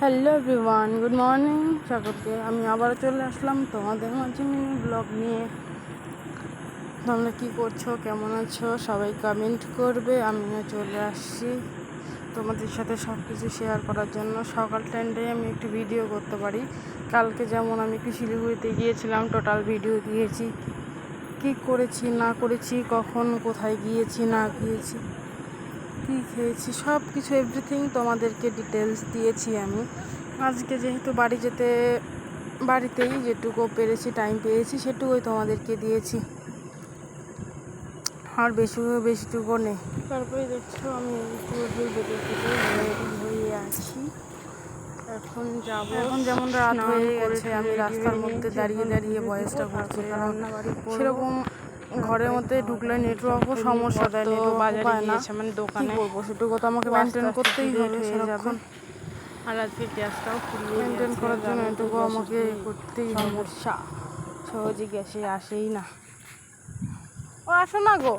Hello everyone, good morning সকলকে। আমি আবারও চলে আসলাম তোমাদের মাঝে মিনি ব্লগ নিয়ে। তোমরা কী করছো, কেমন আছো, সবাই কমেন্ট করবে। আমিও চলে আসছি তোমাদের সাথে সব কিছু শেয়ার করার জন্য। সকাল টাইমটাই আমি একটু ভিডিও করতে পারি। কালকে যেমন আমি একটু শিলিগুড়িতে গিয়েছিলাম, টোটাল ভিডিও দিয়েছি, কী করেছি না করেছি, কখন কোথায় গিয়েছি না গিয়েছি, কী খেয়েছি, সব কিছু এভরিথিং তোমাদেরকে ডিটেলস দিয়েছি আমি। আজকে যেহেতু বাড়িতেই যেটুকু পেরেছি, টাইম পেয়েছি, সেটুকুই তোমাদেরকে দিয়েছি, আর বেশিটুকু নেই। তারপরে দেখছো আমি একটু বেঁধে হয়ে আছি। এখন যেমন রাত হয়ে গেছে, আমি রাস্তার মধ্যে দাঁড়িয়ে দাঁড়িয়ে ভয়েসটা করছি, কারণ সেরকম ঘরের মধ্যে ঢুকলে নেটওয়ার্কও সমস্যা দেয়, নেটওয়ার্ক বাজারে গিয়েছে, মানে দোকানে করবো, সেটুকু তো আমাকে মেনটেন করতেই হবে সেরকম। আর আজকে গ্যাসটাও ফুরিয়ে মেনটেন করার জন্য এটুকু আমাকে করতেই সমস্যা, সহজে গ্যাসে আসেই না। ও আসো না গো,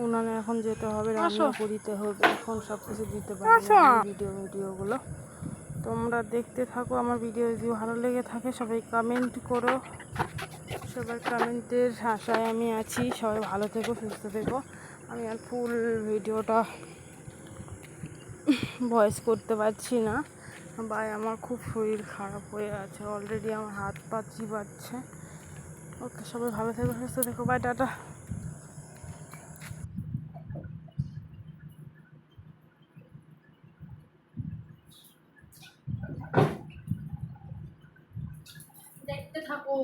উনানে এখন যেতে হবে, রান্না করিতে হবে, এখন সব কিছু দিতে পারবো ভিডিওগুলো। তোমরা দেখতে থাকো আমার ভিডিও। যদি ভালো লেগে থাকে সবাই কমেন্ট করো, সবার কমেন্টের আশায় আমি আছি। সবাই ভালো থেকো, সুস্থ থেকো। আমি আর ফুল ভিডিওটা ভয়েস করতে পারছি না, আমার খুব শরীর খারাপ হয়ে আছে অলরেডি, আমার হাত পা চিবাচ্ছে। ওকে, সবাই ভালো থেকো, সুস্থ থেকো, বাই, টাটা। দেখতে থাকো।